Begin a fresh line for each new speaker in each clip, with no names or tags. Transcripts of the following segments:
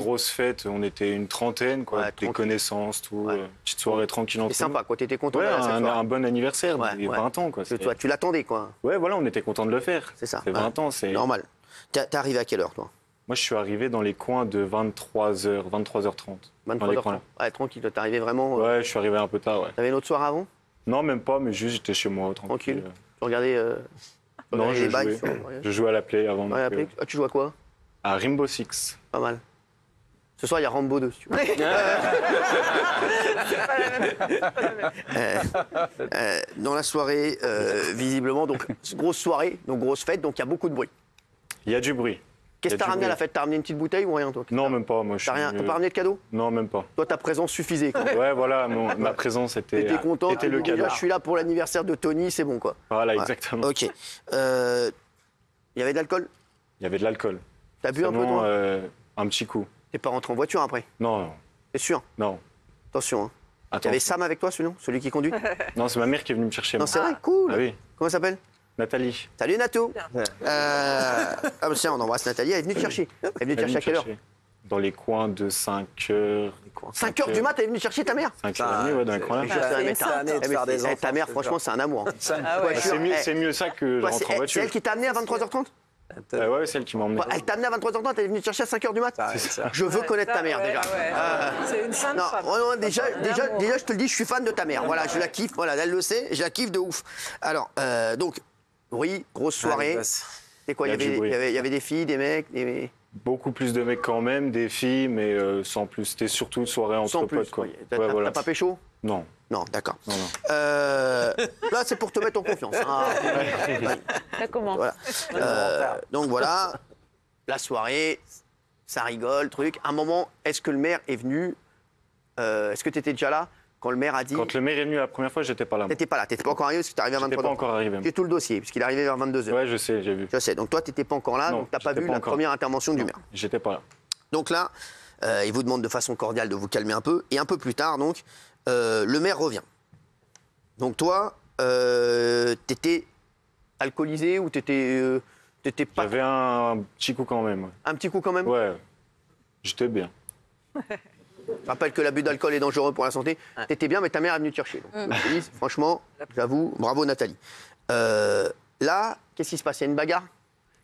grosse fête, on était une trentaine, quoi,
Ouais,
des connaissances, tout, petite soirée tranquille entre
C'est
nous.
sympa, quoi. T'étais content
Ouais,
de cette soirée.
un bon anniversaire, des 20 ans, quoi.
Toi, tu l'attendais, quoi.
Ouais, voilà, on était content de le faire.
C'est ça.
C'est 20 ans, c'est...
Normal. T'es arrivé à quelle heure, toi?
Moi, je suis arrivé dans les coins de 23h, 23h30.
23h30. Ouais, tranquille, t'es arrivé vraiment...
Ouais, je suis arrivé un peu tard, ouais.
T'avais une autre soirée avant?
Non, même pas, mais juste j'étais chez moi, tranquille.
Tu regardais...
Non, je jouais. Je jouais à la Play avant.
Ouais,
donc,
Ah, tu joues à quoi?
à Rainbow Six.
Pas mal. Ce soir, il y a Rambo 2, si tu veux. Dans la soirée, visiblement, donc grosse soirée, donc grosse fête, donc il y a beaucoup de bruit.
Il y a du bruit.
Qu'est-ce que t'as ramené à la fête? T'as ramené une petite bouteille ou rien, toi?
Non, même pas. Moi, je
T'as
suis...
pas ramené de cadeau?
Non, même pas.
Toi, ta présence suffisait, quoi.
Ouais, voilà, ma présence était,
T'étais content,
était le
déjà,
cadeau.
je suis là pour l'anniversaire de Tony, c'est bon, quoi.
Voilà,
Ouais.
exactement.
Ok. Il y avait de l'alcool?
Il y avait de l'alcool.
T'as bu un peu,
Seulement,
toi?
un petit coup.
T'es pas rentré en voiture après?
Non,
T'es sûr?
non.
Attention, hein. Il y
Attends.
avait Sam avec toi, celui qui conduit?
Non, c'est ma mère qui est venue me chercher.
Non,
moi.
c'est vrai, cool.
Ah oui,
Comment ça s'appelle?
Nathalie.
Salut Nato. Ah bah tiens, on embrasse Nathalie, elle est venue te chercher. Elle est venue te
Elle est
chercher à quelle heure?
chercher dans les coins de 5h.
5 heures du mat, elle est venue chercher ta mère?
5h30, ouais, dans les coins là.
Ta mère, franchement, c'est un amour.
Ah ouais.
C'est mieux ça que je rentre en
C'est
voiture.
elle qui t'a amené à 23h30?
Ouais, c'est elle qui m'a emmené.
Elle t'a amené à 23h30, elle est venue te chercher à 5 heures du mat? Je veux connaître ta mère déjà.
C'est une sainte
Non,
femme.
vraiment, déjà, je te le dis, je suis fan de ta mère. Voilà, je la kiffe, voilà, elle le sait, je la kiffe de ouf. Alors, donc, oui, grosse soirée. C'est quoi, il y avait des filles, des mecs,
Beaucoup plus de mecs quand même, des filles, mais sans plus. C'était surtout une soirée entre
sans plus,
potes, quoi.
oui.
Ouais, voilà.
T'as pas pécho?
Non.
Non, d'accord.
Non.
Là, c'est pour te mettre en confiance. Hein.
Ça commence.
Voilà. Donc voilà, la soirée, ça rigole, truc. À un moment, est-ce que le maire est venu? Est-ce que tu étais déjà là quand le maire a dit?
Quand le maire est venu la première fois, j'étais pas là.
T'étais pas là, t'étais pas encore arrivé parce que t'es arrivé à 23h.
J'étais pas encore arrivé.
J'ai tout le dossier, puisqu'il est arrivé vers 22h.
Ouais, je sais, j'ai vu.
Je sais, donc toi, t'étais pas encore là,
Non,
donc t'as pas
j'étais
vu
pas
la
encore.
première intervention du
Non,
maire.
J'étais pas là.
Donc là, il vous demande de façon cordiale de vous calmer un peu. Et un peu plus tard, donc, le maire revient. Donc toi, t'étais alcoolisé ou t'étais pas...
J'avais un petit coup quand même.
Un petit coup quand même?
Ouais, j'étais bien.
Je rappelle que l'abus d'alcool est dangereux pour la santé. T'étais bien, mais ta mère est venue te chercher. Donc, Nathalie, franchement, j'avoue, bravo Nathalie. Là, qu'est-ce qui se passe? Il y a une bagarre?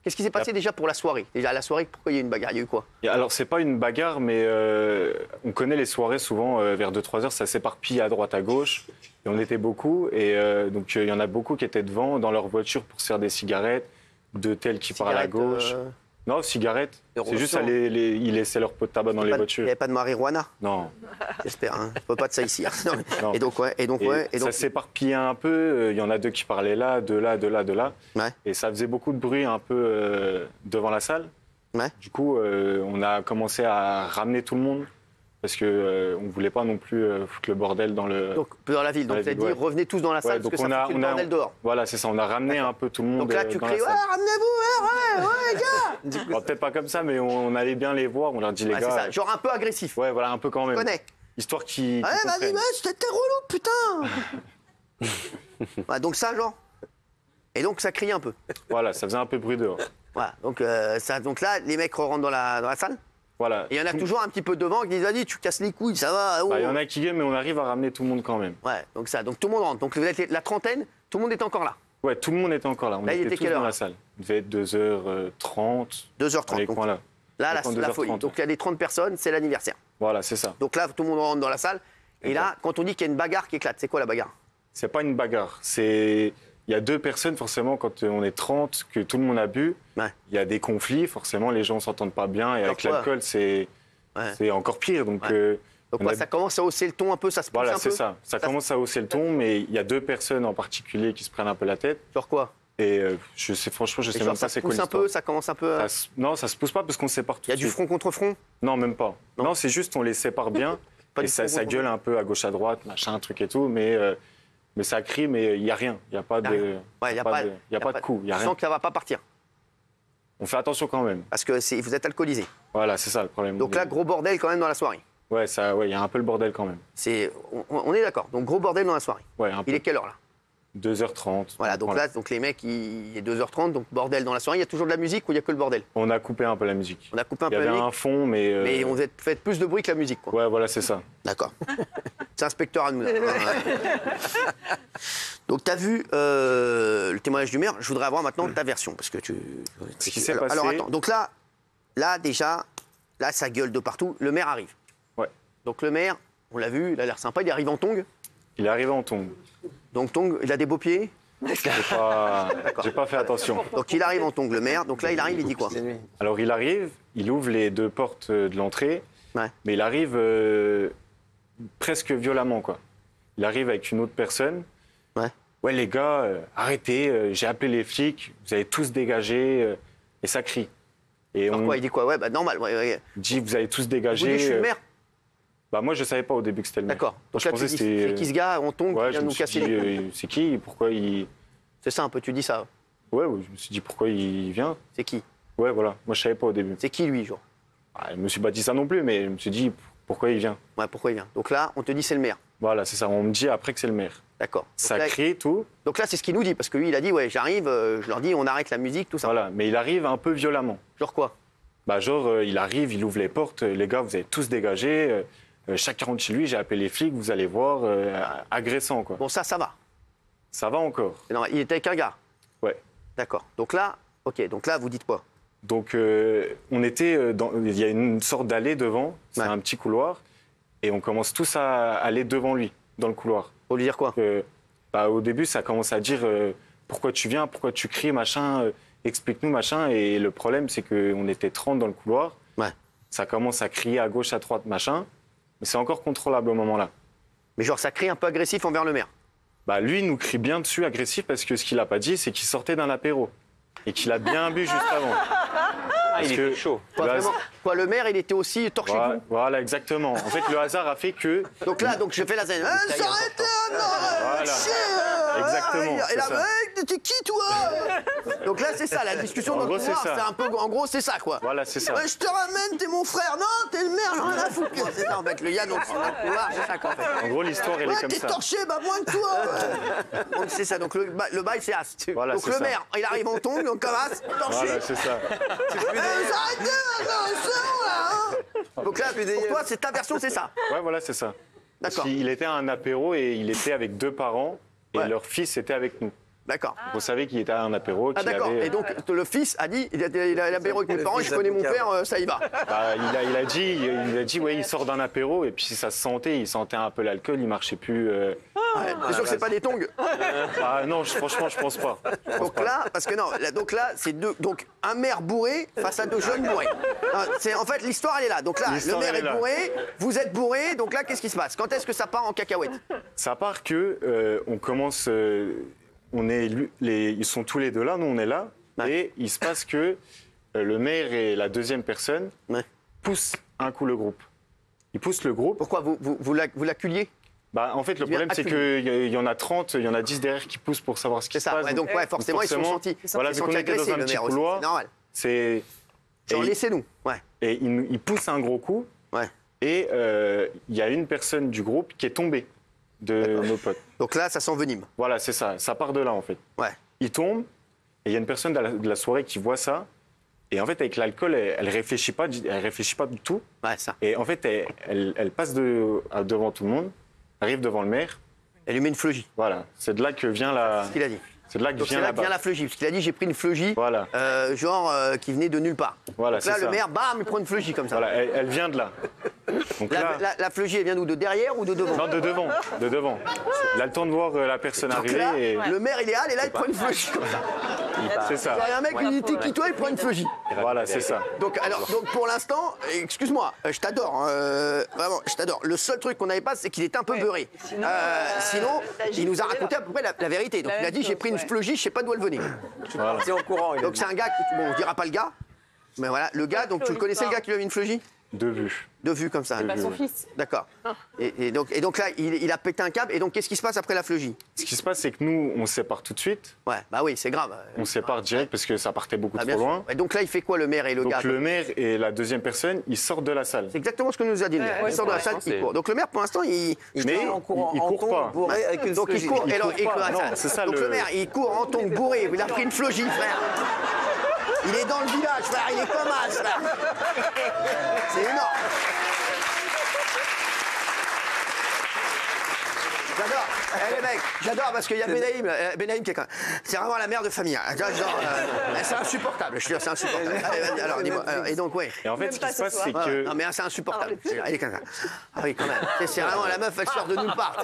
Qu'est-ce qui s'est passé déjà pour la soirée? Déjà, la soirée, pourquoi il y a eu une bagarre? Il y a eu quoi?
Et alors, c'est pas une bagarre, mais on connaît les soirées souvent vers 2-3 heures, ça s'éparpille à droite, à gauche. Et on était beaucoup. Et donc, il y en a beaucoup qui étaient devant, dans leur voiture, pour se faire des cigarettes, de tels qui parlent à gauche. Non, cigarettes. C'est juste, ils laissaient leur pot de tabac dans les
Il n'y
voitures.
avait pas de marijuana?
Non.
J'espère, hein. Je ne pas de ça ici. Hein. Non, mais-
Non.
Et donc, ouais. Et donc,
Ça s'éparpillait un peu. Il y en a deux qui parlaient là, de là, de là, de là.
Ouais.
Et ça faisait beaucoup de bruit un peu devant la salle.
Ouais.
Du coup, on a commencé à ramener tout le monde parce que on voulait pas non plus foutre le bordel dans le.
Donc, dans la ville. Donc,
la
vous avez
ville,
dit,
ouais.
revenez tous dans la salle
Ouais,
parce que
donc
ça foutait le bordel dehors.
Voilà, c'est ça. On a ramené un peu tout le monde.
Donc là, tu
dans
cries,
la
ouais,
salle.
ramenez-vous, ouais, les gars.
Bon, peut-être pas comme ça, mais on allait bien les voir. On leur dit les
Ouais, c'est
gars.
ça. Genre un peu agressif.
Ouais, voilà, un peu quand
Je
même.
connais.
Histoire qu'ils.
Ouais, vas-y, ouais, c'était relou, putain. Ouais, donc ça, genre. Et donc, ça criait un peu.
Voilà, ça faisait un peu de bruit dehors.
Voilà. Donc, donc là, les mecs rentrent dans la salle.
Voilà.
Et il y en a toujours un petit peu devant qui disent, vas-y, tu casses les couilles, ça va. Oh.
Bah, il y en a qui viennent, mais on arrive à ramener tout le monde quand même.
Ouais, donc ça. Donc tout le monde rentre. Donc vous êtes la trentaine, tout le monde est encore là.
Ouais, tout le monde était encore là. On
Là, il
était
était
tous
quelle
dans
heure,
la salle. Il devait être 2h30.
2h30.
Dans les
donc
coins là.
là, la
2h30,
folie. Donc il y a des 30 personnes, c'est l'anniversaire.
Voilà, c'est ça.
Donc là, tout le monde rentre dans la salle. Et là, quand on dit qu'il y a une bagarre qui éclate, c'est quoi la bagarre?
C'est pas une bagarre. Il y a deux personnes, forcément, quand on est 30, que tout le monde a bu.
Ouais.
Il y a des conflits, forcément, les gens ne s'entendent pas bien. Et avec
quoi
l'alcool, c'est encore pire. Donc,
Donc
on
ouais,
a-
ça commence à hausser le ton un peu, ça se pousse
voilà,
un peu.
c'est ça. Ça commence à hausser le ton, mais il y a deux personnes en particulier qui se prennent un peu la tête.
Sur quoi?
Et franchement, je
Et
sais
genre,
même
ça
pas
se
c'est quoi
pousse un
l'histoire.
peu, ça commence un peu.
Non, ça se pousse pas parce qu'on se sépare tout
Il y a
de
du
suite.
front contre front.
Non, même pas. Non, c'est juste on les sépare bien.
Pas
Et
du
ça
front contre
gueule un peu à gauche, à droite, machin, un truc et tout. Mais ça crie, mais il n'y a rien. Il n'y a pas de,
Ouais,
y a pas de coup. Il y a
Tu
rien.
sens que ça va pas partir
On fait attention quand même.
parce que vous êtes alcoolisé.
Voilà, c'est ça le problème.
Donc là, gros bordel quand même dans la soirée.
Ouais, il y a un peu le bordel quand même.
On est d'accord. Donc gros bordel dans la soirée.
Ouais, un peu.
Il est quelle heure là?
2h30.
Voilà, donc là, donc les mecs, il est 2h30, donc bordel dans la soirée. Il y a toujours de la musique ou il n'y a que le bordel?
On a coupé un peu la musique.
On a coupé un
Il y
peu la
avait
musique,
un fond, mais...
mais on fait plus de bruit que la musique, quoi.
Ouais, voilà, c'est ça.
D'accord. C'est inspecteur à nous, là. Donc, tu as vu le témoignage du maire. Je voudrais avoir maintenant ta version, parce que tu...
Ce qui s'est
alors,
passé...
alors, attends, donc là, déjà, là, ça gueule de partout. Le maire arrive.
Ouais.
Donc, le maire, on l'a vu, il a l'air sympa, il arrive en tongs.
Il est arrivé en tongs.
Donc, tongs, il a des beaux pieds.
J'ai pas fait attention.
Donc, il arrive en tongs, le maire. Donc là, il arrive, il dit quoi?
Alors, il arrive, il ouvre les 2 portes de l'entrée,
Ouais.
mais il arrive presque violemment, quoi. Il arrive avec une autre personne.
Ouais.
Ouais, les gars, arrêtez, j'ai appelé les flics, vous allez tous dégager, et ça crie. Et
Alors
on
quoi, il dit quoi? Ouais, bah normal. Ouais.
dit, vous allez tous
Vous
dégager.
dites, je suis le maire.
Bah, moi, je savais pas au début que c'était le maire.
D'accord.
Moi,
Donc
je
là, tu
pensais
dis,
que c'était...
c'est qui ce gars en tongs qui
Ouais,
vient
je me
nous
suis
casser
dit,
les couilles?
c'est qui? Pourquoi il...
C'est ça un peu, tu dis ça.
Ouais, je me suis dit, pourquoi il vient?
C'est qui?
Ouais, voilà. Moi, je savais pas au début.
C'est qui lui, genre?
Ah, je me suis pas dit ça non plus, mais je me suis dit, pourquoi il vient?
Ouais, pourquoi il vient? Donc là, on te dit c'est le maire.
Voilà, c'est ça. On me dit après que c'est le maire.
D'accord.
Ça
Donc là,
crie, tout.
donc là, c'est ce qu'il nous dit, parce que lui, il a dit, ouais, j'arrive, je leur dis, on arrête la musique, tout ça.
Voilà. Mais il arrive un peu violemment.
Genre quoi?
Bah, genre, il arrive, il ouvre les portes. Les gars, vous allez tous dégager. Chacun rentre chez lui. J'ai appelé les flics, vous allez voir. Agressant, quoi.
Bon, ça va.
Ça va encore.
Non, il était avec un gars.
Ouais.
D'accord. Donc là, ok, donc là, vous dites quoi?
Donc, on était dans... Il y a une sorte d'allée devant. C'est
Ouais.
un petit couloir. Et on commence tous à aller devant lui, dans le couloir.
Faut lui dire quoi?
Bah, au début, ça commence à dire pourquoi tu viens, pourquoi tu cries, machin, explique-nous, machin. Et le problème, c'est qu'on était 30 dans le couloir.
Ouais.
Ça commence à crier à gauche, à droite, machin. Mais c'est encore contrôlable au moment-là.
Mais genre, ça crie un peu agressif envers le maire.
Bah, lui, il nous crie bien dessus, agressif, parce que ce qu'il n'a pas dit, c'est qu'il sortait d'un apéro. Et qu'il a bien bu juste avant.
Ah, il était chaud.
Quoi,
Le
vraiment,
hasard-
quoi, le maire, il était aussi torché que vous?
Voilà, exactement. En fait, le hasard a fait que...
Donc là, donc je fais la scène. S'arrête,
Voilà. Exactement,
Et
c'est
là,
ça.
mec, t'es qui toi? Donc là, c'est ça, la discussion
En
dans le
gros, c'est
couloir,
ça.
c'est un peu, en gros, c'est ça, quoi.
Voilà, c'est ça.
Ouais, je te ramène, t'es mon frère. Non, t'es le maire, j'en ai rien à foutre. C'est ça, en fait, le gars, donc, c'est dans le couloir, c'est ça, quoi, en fait.
En gros, l'histoire, elle est
Ouais,
comme
t'es
ça.
torché, bah moins que toi. Ouais. Donc c'est ça, donc le bail, c'est as.
Voilà,
donc
c'est
le
ça.
maire, il arrive en tongs, donc comme as, torché.
Voilà, c'est ça.
Arrêtez maintenant, ça, là, hein. Donc là, pour toi, c'est ta version, c'est ça.
Ouais, voilà, c'est ça. Parce
D'accord.
qu'il était à un apéro et il était avec 2 parents et
Ouais.
leur fils était avec nous.
D'accord.
Vous savez qu'il était à un apéro,
Ah
qu'il
d'accord.
avait...
Et donc le fils a dit, il a l'apéro avec mes parents, je connais mon père, ça y va.
Bah, il a dit, ouais, il sort d'un apéro et puis ça se sentait, il sentait un peu l'alcool, il marchait plus.
Ouais, t'es sûr que c'est pas des tongs?
Ah non, franchement, je pense pas.
Donc là, parce que non, donc là, c'est donc un maire bourré face à 2 jeunes bourrés. C'est en fait l'histoire elle est là. Donc là, le
L'histoire,
maire
elle est
est
là.
bourré, vous êtes bourré, donc là, qu'est-ce qui se passe? Quand est-ce que ça part en cacahuète?
Ça part que on commence, ils sont tous les deux là, nous on est là,
Ouais.
et il se passe que le maire et la deuxième personne
Ouais.
poussent un coup le groupe. Ils poussent le groupe.
Pourquoi vous l'acculiez?
Bah, en fait, le
Il vient
problème, c'est qu'il y en a 30, il y en a 10 derrière qui poussent pour savoir ce qui
C'est
se
ça.
passe.
Ouais, donc ouais, forcément, ils sont sentis.
Voilà,
Ils
vu
sont
qu'on était
agressés,
dans un
le
petit
maire aussi,
couloir,
c'est normal.
c'est...
Genre
et-
laissez-nous. Ouais.
Et il pousse un gros coup,
Ouais.
et il y a une personne du groupe qui est tombée de nos potes.
Donc là, ça s'envenime.
Voilà, c'est ça. Ça part de là, en fait.
Ouais.
Il tombe, et il y a une personne de la soirée qui voit ça. Et en fait, avec l'alcool, elle réfléchit pas du tout.
Ouais, ça.
Et en fait, elle passe devant tout le monde, arrive devant le maire.
Elle lui met une fleugie.
Voilà, c'est de là que vient la...
C'est ce qu'il a dit.
C'est de là que
Donc c'est
vient
là
la
que vient
barre.
la fleugie, parce qu'il a dit j'ai pris une fleugie,
Voilà.
qui venait de nulle part.
Voilà,
Donc là,
c'est
le
ça.
maire, bam, il prend une fleugie comme ça.
Voilà, elle vient de là. Donc là...
La fleugie, elle vient d'où? De derrière ou de devant?
Non, de devant, de devant. Il a le temps de voir la personne
Donc
arriver
là,
et...
le maire, il est là, et là, il prend une fleugie comme ça.
C'est ça.
Il y a un mec qui dit t'es qui toi, il prend une fleugie.
Voilà, c'est ça.
Donc pour l'instant, excuse-moi, je t'adore, hein, vraiment, je t'adore. Le seul truc qu'on n'avait pas, c'est qu'il était un peu beurré. Sinon, il nous a raconté à peu près la vérité. Donc il a dit j'ai pris une fleugie, je sais pas d'où elle venait.
C'est en courant.
Donc c'est un gars, bon, on dira pas le gars, mais voilà, le gars, donc tu le connaissais le gars qui lui avait une fleugie?
2 vues.
2 vues comme ça.
Pas son fils.
D'accord. Et donc là, il a pété un câble. Et donc, qu'est-ce qui se passe après la fleugie?
Ce qui se passe, c'est que nous, on se sépare tout de suite.
Ouais, bah oui, c'est grave.
On se sépare direct parce que ça partait beaucoup
Ah,
trop
bien sûr.
loin.
Et donc là, il fait quoi, le maire et le
Donc
gars?
le maire et la deuxième personne, ils sortent de la salle.
C'est exactement ce que nous a dit le maire. Il sort de la salle, il court. Donc le maire, pour l'instant, il
court pas.
bourré avec une
donc il court.
Il
Et alors,
court pas, non, c'est ça,
donc
le-
le maire, il court en tongs bourré. Il a pris une flogie, frère. Il est dans le village, frère. Il est comme as, frère. C'est énorme. J'adore. Eh, les mecs, j'adore parce qu'il y a Benaïm qui est quand même... C'est vraiment la mère de famille. Hein. C'est insupportable. Je te dis, c'est insupportable. Allez, vas-y, alors, dis-moi. Et donc, oui.
Et en fait,
Même
ce
pas
qui se
ce
passe,
soir.
c'est
Ouais,
que
non, mais c'est insupportable. Elle est comme ça. Ah oui, quand même. C'est vraiment la meuf, elle sort de nulle part.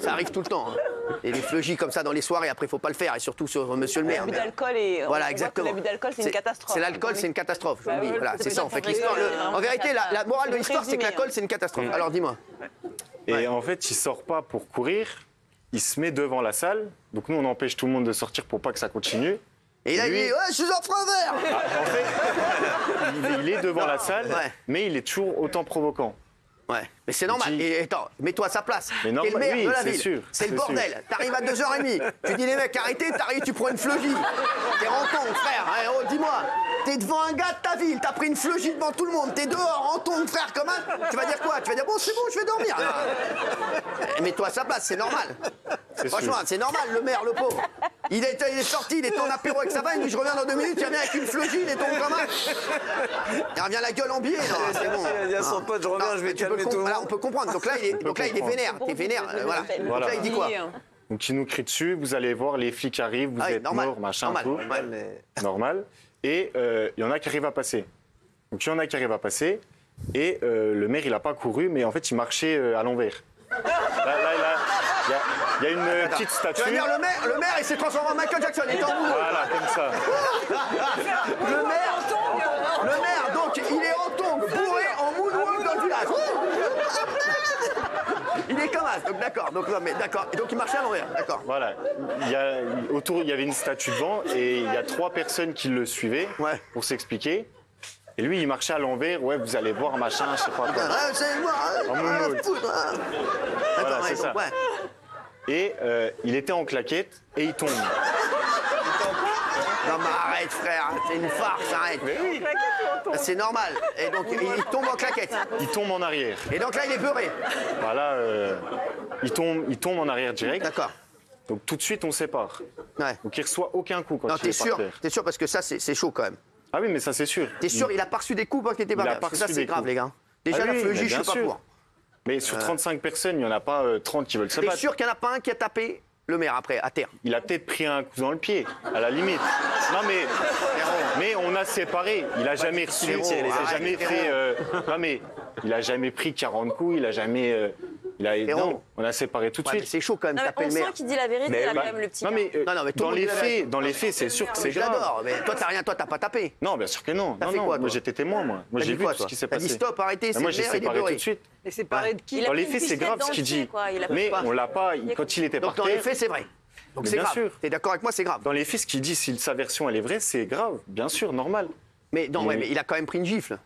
Ça arrive tout le temps. Hein. Et les fleugies comme ça dans les soirées, après, il faut pas le faire. Et surtout sur monsieur le maire.
L'abus
Mais-
d'alcool et
Voilà, exactement.
L'abus d'alcool, c'est une catastrophe.
C'est l'alcool, c'est une catastrophe. Je vous
Bah
le dis.
oui,
Voilà, c'est ça. En fait,
pour
l'histoire.
rigoler, vraiment,
En vérité, la morale de
le
l'histoire, c'est que
résumé,
l'alcool,
hein.
c'est une catastrophe. Alors, dis-moi.
Et en fait, il sort pas pour courir. Il se met devant la salle. Donc nous, on empêche tout le monde de sortir pour pas que ça continue.
Et il a dit,
Lui-
ouais, je suis en frein vert.
En fait, il est devant la salle,
Ouais.
mais il est toujours autant provoquant.
Ouais, mais c'est normal.
Dis-
Et attends, mets-toi à sa place.
Mais
T'es
normal,
le maire
oui,
de la
c'est
ville.
sûr,
C'est le
c'est
bordel. T'arrives à 2h30. Tu dis les mecs, arrêtez, t'arrives, tu prends une fleugie. T'es en tongs, frère. Hein, oh, dis-moi. T'es devant un gars de ta ville, t'as pris une fleugie devant tout le monde. T'es dehors en tongs, frère, comme un. Tu vas dire quoi? Tu vas dire, bon, c'est bon, je vais dormir. Mets-toi à sa place, c'est normal.
C'est
Franchement,
sûr.
c'est normal, le maire, le pauvre. Il est sorti, il était en apéro avec sa femme, il dit, je reviens dans 2 minutes, il revient avec une fleugie, il est tombé comme un. Il revient la gueule en billet, non, c'est bon.
Il a dit à son pote, je reviens, je vais
Tu peux
calmer tout le
voilà,
monde.
on peut comprendre. Donc là, il est
comprendre.
vénère. T'es vénère, voilà. Donc là, il dit quoi?
Donc il nous crie dessus. Vous allez voir, les flics arrivent, vous
Ah oui,
êtes
normal,
morts, machin,
normal.
tout.
Ouais.
Mais-
Normal. Et il y en a qui arrivent à passer. Donc il y en a qui arrivent à passer. Et le maire, il n'a pas couru, mais en fait, il marchait à l'envers. Il y a une petite
Tu
statue.
vas dire, le maire, il s'est transformé en Michael Jackson. Il est en mouvement.
Voilà, comme ça.
Le maire, donc, il est en tongs, bourré, en moonwalk dans le village. Il est comme as, donc d'accord. Donc, non, mais d'accord. Et donc, il marchait à l'envers, d'accord.
Voilà. Autour, il y avait une statue devant et il y a 3 personnes qui le suivaient
Ouais.
pour s'expliquer. Et lui, il marchait à l'envers. Ouais, vous allez voir, machin, je sais pas quoi.
Ah, c'est moi,
En moonwalk.
D'accord,
Voilà,
ouais,
c'est
donc,
ça.
ouais.
Et il était en claquette et il tombe.
Non, mais arrête, frère, c'est une farce, arrête. C'est normal. Et donc, il tombe en claquette.
Il tombe en arrière.
Et donc là, il est beurré.
Voilà, il tombe en arrière direct.
D'accord.
Donc tout de suite, on sépare.
Ouais.
Donc il reçoit aucun coup quand
Non,
il
t'es
est par
sûr,
terre.
t'es sûr, parce que ça, c'est chaud quand même.
Ah oui, mais ça c'est sûr.
T'es sûr, il a pas reçu des coups quand il était
Il a
pas
pas
Parce que ça,
reçu
c'est
des
grave,
coups.
les gars. Déjà,
Ah
la
oui,
fleugie,
mais
je suis
bien
pas
sûr.
pour.
Mais sur 35 personnes, il n'y en a pas 30 qui veulent se
T'es
battre.
sûr qu'il n'y en a pas un qui a tapé le maire après, à terre?
Il a peut-être pris un coup dans le pied, à la limite. Non mais on a séparé. Il a jamais reçu.
Frérot,
Il a
arrête,
jamais fait. Non mais il a jamais pris 40 coups. Il a jamais.
Frérot.
Non, on a séparé tout de
Ouais, mais
suite.
c'est chaud quand même,
Non, mais
taper
on
le maire.
sent qu'il dit la vérité,
Mais
là,
bah,
quand même, le petit
non,
gars.
mais,
Non, mais tout le
dans
monde
les
dit la vérité.
faits, c'est sûr que
Mais
c'est
je
grave.
l'adore, mais toi, t'as pas tapé.
Non, bien sûr que non.
T'as
Non,
fait
non,
quoi,
moi
toi
j'étais témoin, moi. Moi
T'as
j'ai
dit
vu
quoi,
tout ce
toi?
qui s'est
T'as
passé.
dit stop, arrêtez, c'est
Moi
le
j'ai
maire, il est
séparé tout
beurré.
de suite.
Et séparé de qui?
Il a
Dans
pris
les
une
faits, c'est
pistolette
grave
dans
ce
le
qu'il
pied,
dit.
quoi. Il a
Mais
pas-
on l'a pas, quand il était
Donc
par
dans les
terre.
faits, c'est vrai. Donc
Mais
c'est
bien
grave.
sûr.
T'es d'accord avec moi, c'est grave.
Dans les faits, ce qu'il dit, si sa version elle est vraie, c'est grave. Bien sûr, normal.
Mais non, ouais,
Mais-
mais il a quand même pris une gifle.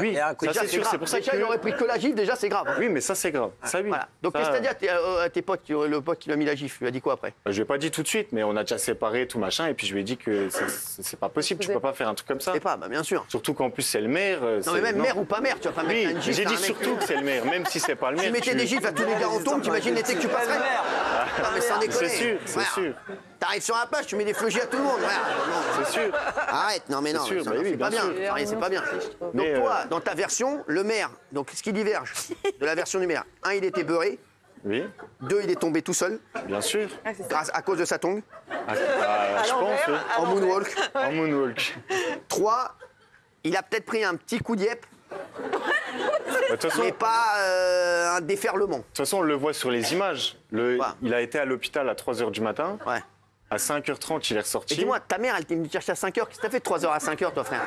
Oui,
et un coup de
ça,
Déjà,
c'est sûr,
grave.
c'est pour ça
Déjà,
que-
il aurait pris que la gifle, déjà, c'est grave.
Oui, mais ça c'est grave. Ça oui.
Voilà. Donc
Ça,
qu'est-ce que t'as dit à tes potes, le pote qui lui a mis la gifle? Tu lui as dit quoi après?
Je lui ai pas dit tout de suite, mais on a déjà séparé tout machin, et puis je lui ai dit que c'est pas possible. Tu peux pas faire un truc comme ça.
Je sais pas, bah bien sûr.
Surtout qu'en plus c'est le maire.
Non, mais même maire ou pas maire, tu vas pas
Oui,
mettre une gifle
j'ai
à un
dit
mec.
surtout que c'est le maire, même si c'est pas le maire.
Tu mettais des gifles à tous les gars en tombe, t'imagines l'été que tu passerais? Non, mais sans déconner.
C'est sûr, c'est
Frère,
sûr.
T'arrives sur la plage, tu mets des fleugies à tout le monde. Frère. Non,
C'est sûr.
arrête, non mais non,
sûr,
ça,
bah oui,
c'est pas
bien
bien.
sûr.
C'est pas bien. Donc
Mais,
toi, dans ta version, le maire, donc ce qui diverge de la version du maire, un, il était beurré,
Oui,
2, il est tombé tout seul,
bien sûr.
grâce à cause de sa tongue,
Je pense, oui.
en moonwalk.
En moonwalk.
3, il a peut-être pris un petit coup d'yep,
De toute façon,
mais pas un déferlement.
de toute façon, on le voit sur les images. Il a été à l'hôpital à 3h du matin.
Ouais.
À 5h30, il est ressorti.
Et dis-moi, ta mère, elle t'est venue te chercher à 5h. Qu'est-ce que t'as fait de 3h à 5h, toi, frère?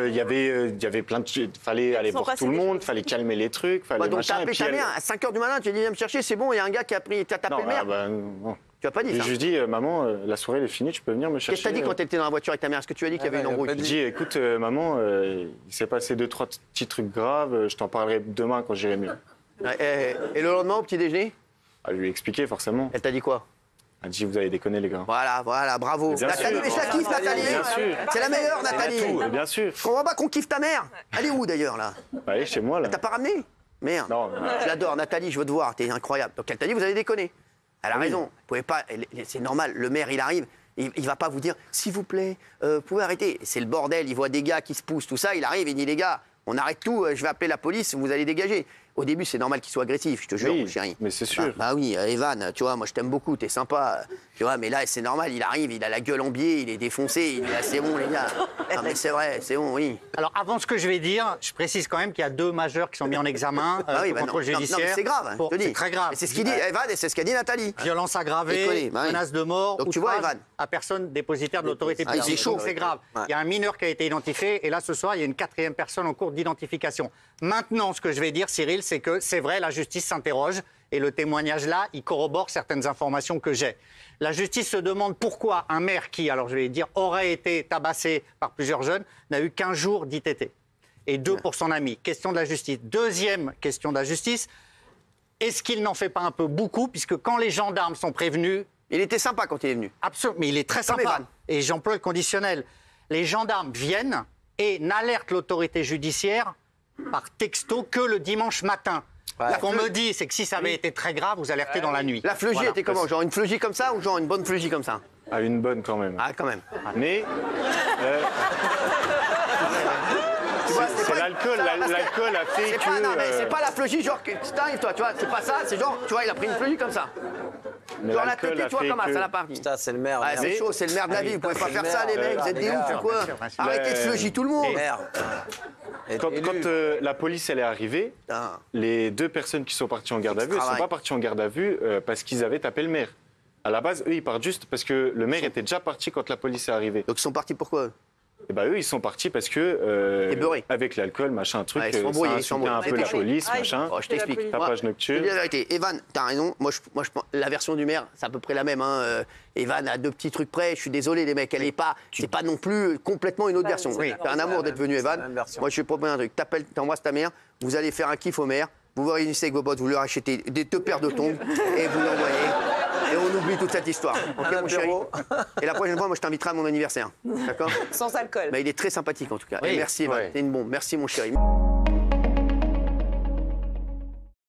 Il y avait plein de choses. Fallait aller
sont
voir
passés
tout le
des
monde, fallait calmer les trucs, fallait
Bah, donc
machin.
t'as
et
appelé
puis
ta
elle-
mère à 5h du matin, tu lui as dit viens me chercher, c'est bon, il y a un gars qui a tapé
Non,
le maire.
non.
Tu as pas dit
Et
ça.
je lui dis, maman, la soirée elle est finie, tu peux venir me chercher.
Qu'est-ce que t'as dit quand t'étais dans la voiture avec ta mère? Est-ce que tu as dit qu'il y avait une embrouille?
Je lui dis, écoute, maman, il s'est passé 2-3 petits trucs graves, je t'en parlerai demain quand j'irai mieux.
Et le lendemain, au petit déjeuner,
Je lui ai expliqué forcément.
elle t'a dit quoi?
Elle a dit, vous avez déconné les gars.
Voilà, bravo.
Bien
Nathalie,
sûr.
mais je la kiffe, Nathalie.
Bien sûr.
C'est la meilleure, Nathalie.
Tout, bien sûr.
Je comprends pas qu'on kiffe ta mère. Elle est où d'ailleurs là?
Bah, elle est chez moi là.
T'as pas ramené? Merde.
Non,
Je l'adore, Nathalie, je veux te voir, t'es incroyable. Donc elle t'a dit, vous avez déconné. Elle a raison. Vous pouvez pas. C'est normal. Le maire, il arrive. Il va pas vous dire, s'il vous plaît, vous pouvez arrêter. C'est le bordel. Il voit des gars qui se poussent, tout ça. Il arrive, il dit, les gars, on arrête tout. Je vais appeler la police. Vous allez dégager. Au début, c'est normal qu'il soit agressif, je te jure,
Oui,
mon chéri.
mais c'est sûr.
Bah oui, Evan, tu vois, moi je t'aime beaucoup, t'es sympa. Tu vois, mais là, c'est normal, il arrive, il a la gueule en biais, il est défoncé, il dit, ah, c'est bon, les gars. Non, mais c'est vrai, c'est bon, oui.
Alors, avant ce que je vais dire, je précise quand même qu'il y a 2 majeurs qui sont mis en examen
Ah oui,
pour
bah
contrôle
non,
judiciaire.
mais c'est grave, je te dis.
C'est très grave.
Mais c'est ce qu'il dit, Evan, et c'est ce qu'a dit Nathalie.
Violence aggravée,
Déconner, bah oui.
menace de mort,
Donc tu vois,
outrage
Evan.
à personne dépositaire de l'autorité
Ah, il
publique.
est chaud.
Donc c'est grave.
Ouais.
Il y a un mineur qui a été identifié et là ce soir il y a une 4e personne en cours d'identification. Maintenant, ce que je vais dire, Cyril, c'est que c'est vrai, la justice s'interroge et le témoignage là, il corrobore certaines informations que j'ai. La justice se demande pourquoi un maire qui, alors je vais dire, aurait été tabassé par plusieurs jeunes, n'a eu qu'1 jour d'ITT. Et 2 pour son ami. Question de la justice. Deuxième question de la justice, est-ce qu'il n'en fait pas un peu beaucoup, puisque quand les gendarmes sont prévenus,
Il était sympa quand il est venu.
absolument, mais il est très
Comme
sympa,
Evan.
et j'emploie le conditionnel, les gendarmes viennent et n'alertent l'autorité judiciaire par texto que le dimanche matin. Ce qu'on me dit, c'est que si ça avait été très grave, vous alertez dans la nuit.
La fleugie
Voilà.
était comment? Genre une fleugie comme ça ou genre une bonne fleugie comme ça?
Ah, une bonne quand même.
Ah, quand même.
Mais
Tu vois,
c'est
pas-
l'alcool. L'alcool a fait
C'est
que.
pas, non, mais c'est pas la fleugie genre que tu t'arrives, toi, tu vois, c'est pas ça, c'est genre, tu vois, il a pris une fleugie comme ça.
mais
Genre la
l'alcool
tête,
a
tu vois
fait
comment
que-
ça l'a pas dit.
Putain, c'est le maire.
Ah, c'est
Mais-
chaud, c'est le maire de la vie, vous pouvez pas
c'est
faire
le
ça,
maire,
les mecs, vous êtes des
bien
ouf
sûr,
ou quoi?
bien sûr, bien sûr.
Arrêtez de fleugie tout le monde.
Maire.
Quand la police elle est arrivée,
Putain.
les 2 personnes qui sont parties en garde à vue, elles ne sont
Travail.
pas parties en garde à vue parce qu'ils avaient tapé le maire. À la base, eux, ils partent juste parce que le maire était déjà parti quand la police est arrivée.
Donc ils sont partis pourquoi?
Et bah eux, ils sont partis parce que
T'es beurré.
avec l'alcool, machin, truc,
Ouais, ils sont
ça
embrouillés,
a
ils sont
insulté un
embrouillés.
peu la
C'était chaud.
police,
Ah,
machin.
Oh, je t'explique.
police.
Tapage
Je te
nocturne.
dis la vérité. Evan, t'as raison. Moi, je pense, la version du maire, c'est à peu près la même. Hein. Evan a 2 petits trucs près. Je suis désolé, les mecs. Elle est pas. C'est pas non plus complètement une autre version.
oui.
C'est un amour d'être venu,
la
Evan.
même version.
Moi, je suis propose un truc. T'appelles, t'embrasses ta mère. Vous allez faire un kiff au maire. Vous vous réunissez avec vos potes. Vous leur achetez des 2 paires de tongs et vous l'envoyez. Et on oublie toute cette histoire. Ok,
Un
mon chéri.
apéro.
Et la prochaine fois, moi, je t'inviterai à mon anniversaire. D'accord?
Sans alcool.
Mais il est très sympathique en tout cas.
Oui.
Et merci, Evan.
Ouais.
T'es une bombe. Merci, mon chéri.